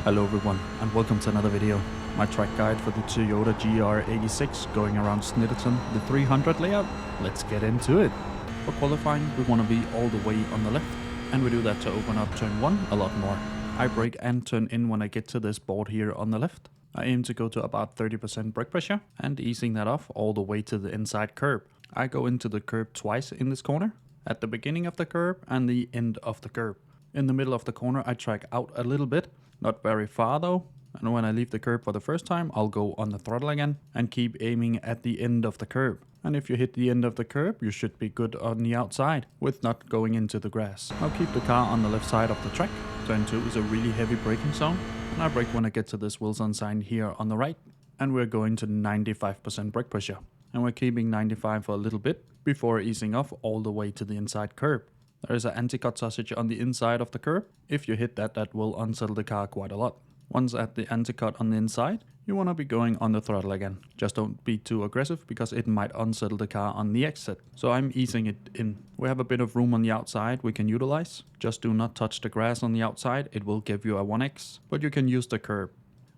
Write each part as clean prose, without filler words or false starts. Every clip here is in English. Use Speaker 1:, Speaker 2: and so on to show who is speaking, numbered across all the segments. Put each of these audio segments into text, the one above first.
Speaker 1: Hello everyone and welcome to another video. My track guide for the Toyota GR86 going around Snetterton, the 300 layout. Let's get into it. For qualifying we want to be all the way on the left, and we do that to open up turn 1 a lot more. I brake and turn in when I get to this board here on the left. I aim to go to about 30% brake pressure and easing that off all the way to the inside curb. I go into the curb twice in this corner, at the beginning of the curb and the end of the curb. In the middle of the corner I track out a little bit, not very far though, and when I leave the curb for the first time I'll go on the throttle again and keep aiming at the end of the curb. And if you hit the end of the curb you should be good on the outside with not going into the grass. I'll keep the car on the left side of the track. Turn 2 is a really heavy braking zone, and I brake when I get to this Wilson sign here on the right, and we're going to 95% brake pressure. And we're keeping 95 for a little bit before easing off all the way to the inside curb. There is an anti-cut sausage on the inside of the curb. If you hit that, that will unsettle the car quite a lot. Once at the anti-cut on the inside, you want to be going on the throttle again. Just don't be too aggressive because it might unsettle the car on the exit. So I'm easing it in. We have a bit of room on the outside we can utilize. Just do not touch the grass on the outside, it will give you a 1x, but you can use the curb.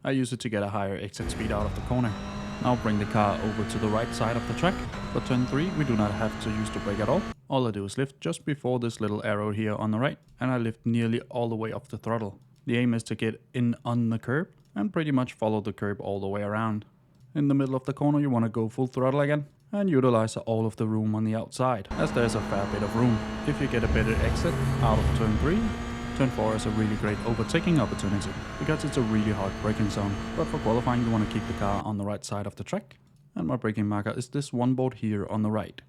Speaker 1: I use it to get a higher exit speed out of the corner. Now bring the car over to the right side of the track. For turn 3 we do not have to use the brake at all. All I do is lift just before this little arrow here on the right, and I lift nearly all the way off the throttle. The aim is to get in on the curb and pretty much follow the curb all the way around. In the middle of the corner you want to go full throttle again and utilize all of the room on the outside, as there's a fair bit of room. If you get a better exit out of turn 3, turn 4 is a really great overtaking opportunity because it's a really hard braking zone. But for qualifying you want to keep the car on the right side of the track, and my braking marker is this one board here on the right.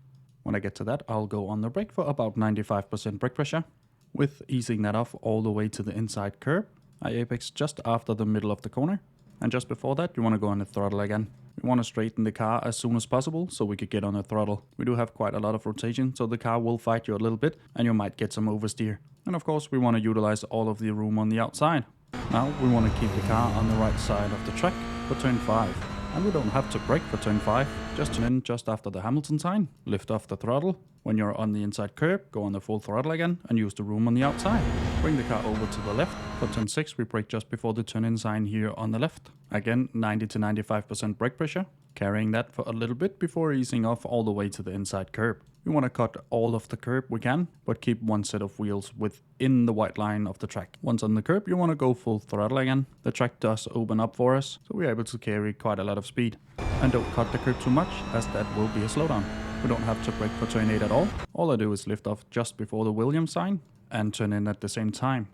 Speaker 1: When I get to that I'll go on the brake for about 95% brake pressure, with easing that off all the way to the inside curb. I apex just after the middle of the corner, and just before that you want to go on the throttle again. We want to straighten the car as soon as possible so we could get on the throttle. We do have quite a lot of rotation, so the car will fight you a little bit and you might get some oversteer. And of course we want to utilize all of the room on the outside. Now we want to keep the car on the right side of the track for turn 5. And we don't have to brake for turn 5, just turn in just after the Hamilton sign, lift off the throttle. When you're on the inside curb, go on the full throttle again and use the room on the outside. Bring the car over to the left. For turn 6 we brake just before the turn in sign here on the left. Again 90 to 95% brake pressure, carrying that for a little bit before easing off all the way to the inside curb. We want to cut all of the curb we can, but keep one set of wheels within the white line of the track. Once on the curb you want to go full throttle again. The track does open up for us, so we're able to carry quite a lot of speed. And don't cut the curb too much, as that will be a slowdown. We don't have to brake for turn 8 at all. All I do is lift off just before the Williams sign and turn in at the same time.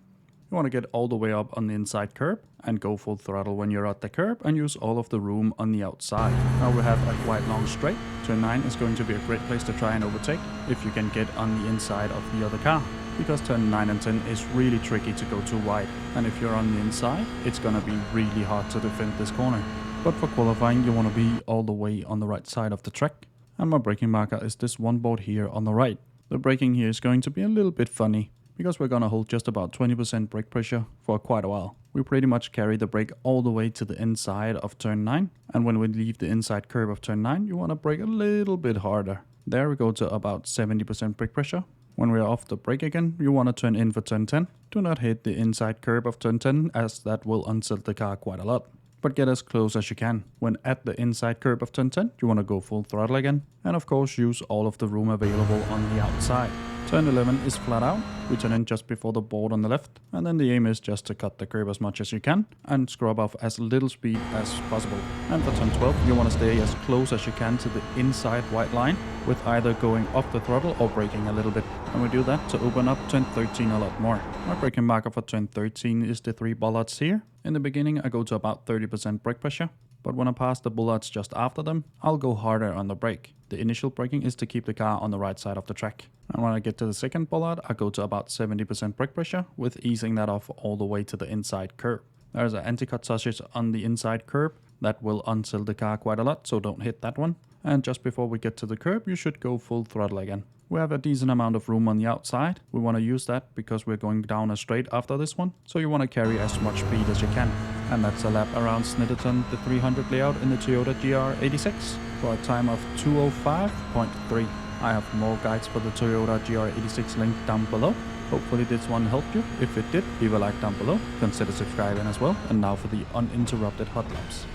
Speaker 1: You want to get all the way up on the inside curb and go full throttle when you're at the curb and use all of the room on the outside. Now we have a quite long straight. Turn 9 is going to be a great place to try and overtake if you can get on the inside of the other car, because turn 9 and 10 is really tricky to go too wide, and if you're on the inside it's gonna be really hard to defend this corner. But for qualifying you want to be all the way on the right side of the track, and my braking marker is this one board here on the right. The braking here is going to be a little bit funny, because we're gonna hold just about 20% brake pressure for quite a while. We pretty much carry the brake all the way to the inside of turn 9, and when we leave the inside curb of turn 9 you want to brake a little bit harder. There we go to about 70% brake pressure. When we're off the brake again you want to turn in for turn 10. Do not hit the inside curb of turn 10, as that will unsettle the car quite a lot. But get as close as you can. When at the inside curb of turn 10 you want to go full throttle again, and of course use all of the room available on the outside. Turn 11 is flat out. We turn in just before the board on the left, and then the aim is just to cut the curb as much as you can and scrub off as little speed as possible. And for turn 12 you want to stay as close as you can to the inside white line, with either going off the throttle or braking a little bit. And we do that to open up turn 13 a lot more. My braking marker for turn 13 is the 3 bollards here. In the beginning I go to about 30% brake pressure, but when I pass the bollards just after them I'll go harder on the brake. The initial braking is to keep the car on the right side of the track. And when I get to the second bollard I go to about 70% brake pressure, with easing that off all the way to the inside curb. There's an anti-cut sausage on the inside curb that will unsettle the car quite a lot, so don't hit that one. And just before we get to the curb you should go full throttle again. We have a decent amount of room on the outside. We want to use that because we're going down a straight after this one, so you want to carry as much speed as you can. And that's a lap around Snetterton, the 300 layout in the Toyota GR86 for a time of 2:05.3. I have more guides for the Toyota GR86 linked down below. Hopefully this one helped you. If it did, leave a like down below. Consider subscribing as well. And now for the uninterrupted hot laps.